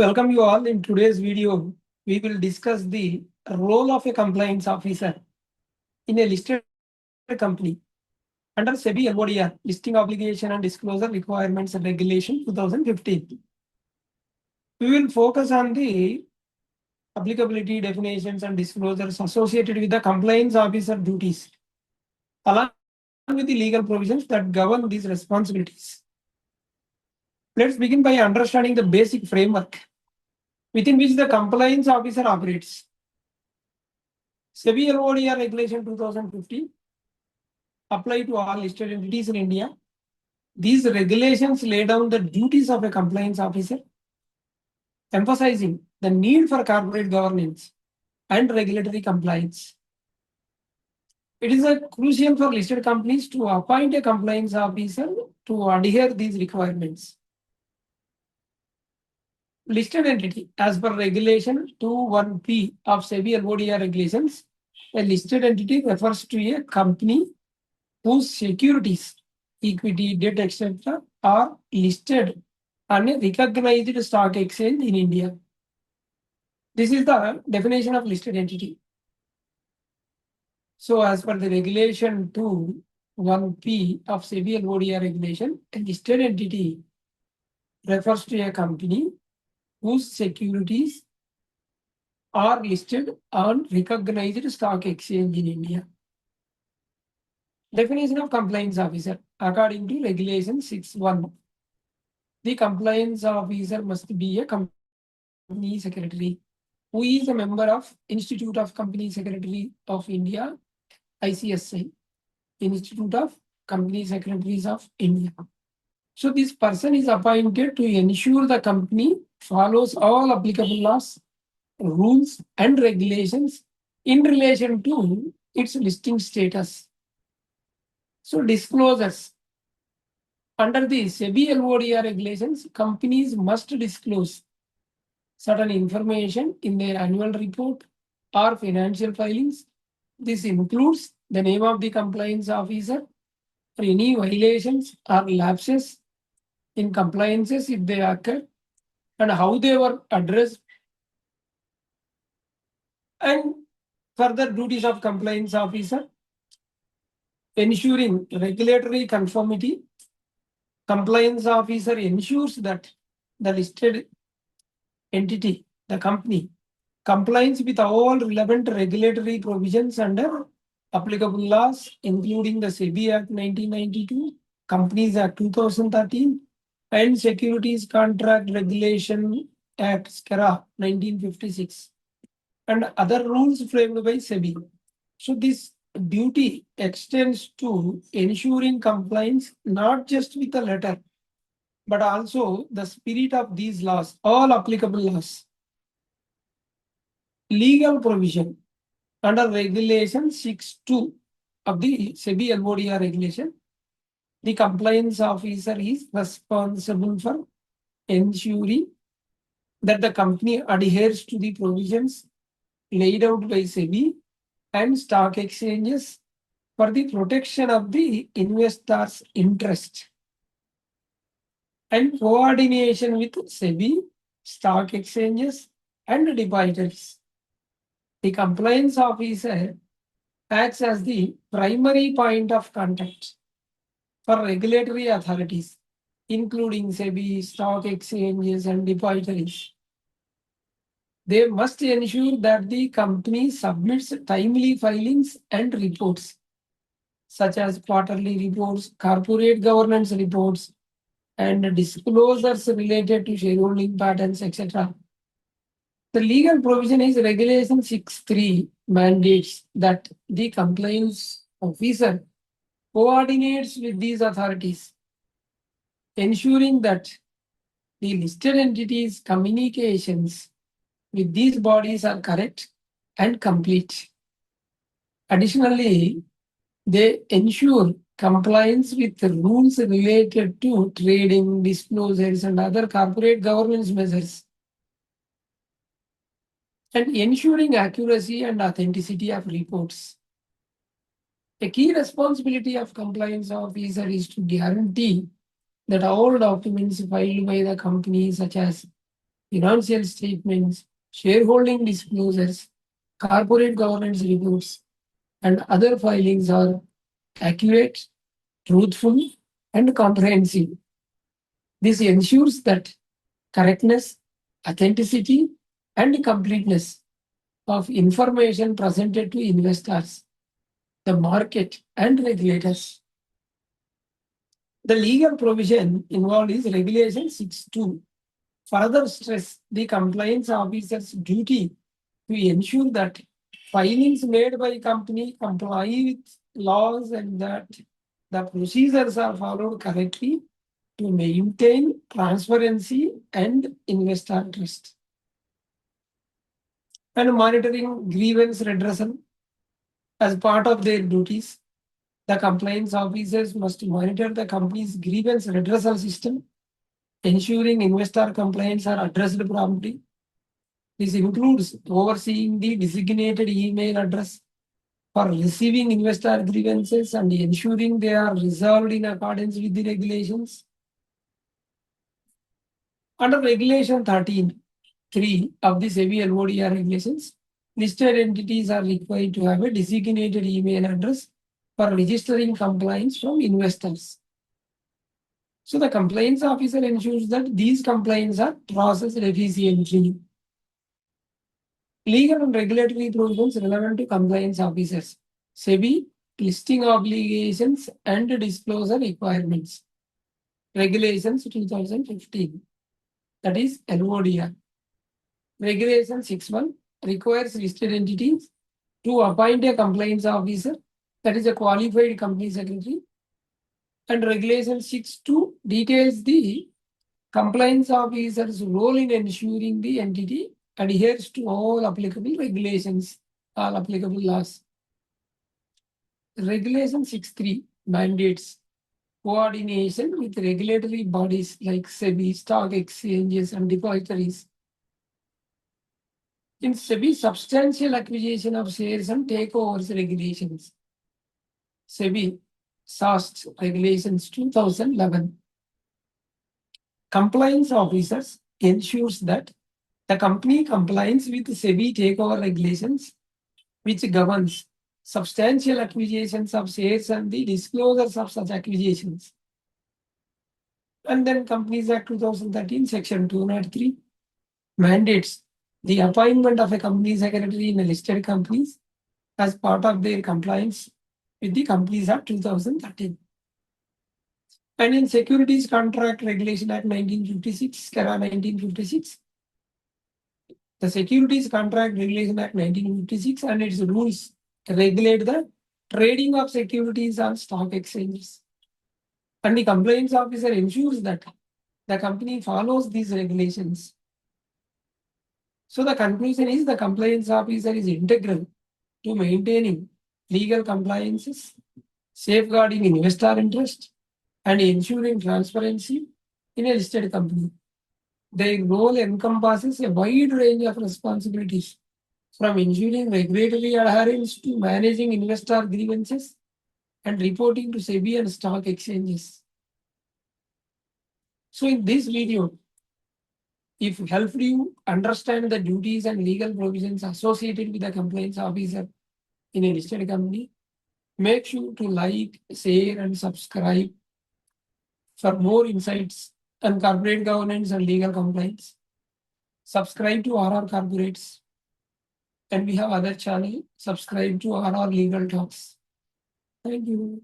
Welcome you all. In today's video, we will discuss the role of a compliance officer in a listed company under SEBI LODR, Listing Obligation and Disclosure Requirements and Regulation 2015. We will focus on the applicability, definitions, and disclosures associated with the compliance officer duties, along with the legal provisions that govern these responsibilities. Let's begin by understanding the basic framework within which the compliance officer operates. SEBI LODR Regulation 2015 apply to all listed entities in India. These regulations lay down the duties of a compliance officer, emphasizing the need for corporate governance and regulatory compliance. It is crucial for listed companies to appoint a compliance officer to adhere these requirements. Listed entity, as per regulation 21P of SEBI LODR regulations, a listed entity refers to a company whose securities, equity, debt, etc. are listed on a recognized stock exchange in India. This is the definition of listed entity. So, as per the regulation 21P of SEBI LODR regulation, a listed entity refers to a company whose securities are listed on recognized stock exchange in India. Definition of compliance officer. According to regulation 6.1, the compliance officer must be a company secretary who is a member of Institute of Company Secretary of India, ICSI, Institute of Company Secretaries of India. So this person is appointed to ensure the company follows all applicable laws, rules, and regulations in relation to its listing status. So disclosures. Under the SEBI LODR regulations, companies must disclose certain information in their annual report or financial filings. This includes the name of the compliance officer, for any violations or lapses in compliances if they occur, and how they were addressed, and further duties of compliance officer: ensuring regulatory conformity. Compliance officer ensures that the listed entity, the company, complies with all relevant regulatory provisions under applicable laws, including the SEBI Act 1992, Companies Act 2013, and Securities Contract Regulation Act SCRA 1956, and other rules framed by SEBI. So this duty extends to ensuring compliance not just with the letter, but also the spirit of these laws, all applicable laws. Legal provision. Under regulation 6.2 of the SEBI LODR regulation, the compliance officer is responsible for ensuring that the company adheres to the provisions laid out by SEBI and stock exchanges for the protection of the investor's interest, and coordination with SEBI, stock exchanges, and depositories. The compliance officer acts as the primary point of contact for regulatory authorities, including SEBI, stock exchanges, and depositories. They must ensure that the company submits timely filings and reports, such as quarterly reports, corporate governance reports, and disclosures related to shareholding patterns, etc. The legal provision is Regulation 6.3 mandates that the compliance officer coordinates with these authorities, ensuring that the listed entities' communications with these bodies are correct and complete. Additionally, they ensure compliance with the rules related to trading, disclosures, and other corporate governance measures, and ensuring accuracy and authenticity of reports. A key responsibility of compliance officer is to guarantee that all documents filed by the company, such as financial statements, shareholding disclosures, corporate governance reports, and other filings are accurate, truthful, and comprehensive. This ensures that correctness, authenticity, and completeness of information presented to investors, the market, and regulators. The legal provision involved is Regulation 6.2. Further stress the compliance officer's duty to ensure that filings made by company comply with laws and that the procedures are followed correctly to maintain transparency and investor trust. And monitoring grievance redressal as part of their duties, the compliance officers must monitor the company's grievance redressal system, ensuring investor complaints are addressed promptly. This includes overseeing the designated email address for receiving investor grievances and ensuring they are resolved in accordance with the regulations. Under Regulation 13.3 of the SEBI LODR regulations, listed entities are required to have a designated email address for registering complaints from investors. So the complaints officer ensures that these complaints are processed efficiently. Legal and regulatory provisions relevant to compliance officers. SEBI listing obligations and disclosure requirements. Regulations 2015. That is LODR. Regulation 6.1 requires listed entities to appoint a compliance officer, that is a qualified company secretary. And Regulation 6.2 details the compliance officer's role in ensuring the entity adheres to all applicable regulations, all applicable laws. Regulation 6.3 mandates coordination with regulatory bodies like SEBI, stock exchanges, and depositories. In SEBI, substantial acquisition of shares and takeovers regulations. SEBI SAST regulations 2011. Compliance officers ensures that the company complies with SEBI takeover regulations, which governs substantial acquisitions of shares and the disclosures of such acquisitions. And then Companies Act 2013, Section 203 mandates the appointment of a company secretary in a listed companies as part of their compliance with the Companies Act 2013. And in Securities Contract Regulation Act 1956, CARA 1956, the Securities Contract Regulation Act 1956 and its rules regulate the trading of securities on stock exchanges. And the compliance officer ensures that the company follows these regulations. So the conclusion is the compliance officer is integral to maintaining legal compliances, safeguarding investor interest, and ensuring transparency in a listed company. Their role encompasses a wide range of responsibilities, from ensuring regulatory adherence to managing investor grievances and reporting to SEBI and stock exchanges. So in this video, if helped you understand the duties and legal provisions associated with the compliance officer in a listed company, make sure to like, share, and subscribe for more insights on corporate governance and legal compliance. Subscribe to RR Corporates, and we have other channel. Subscribe to RR Legal Talks. Thank you.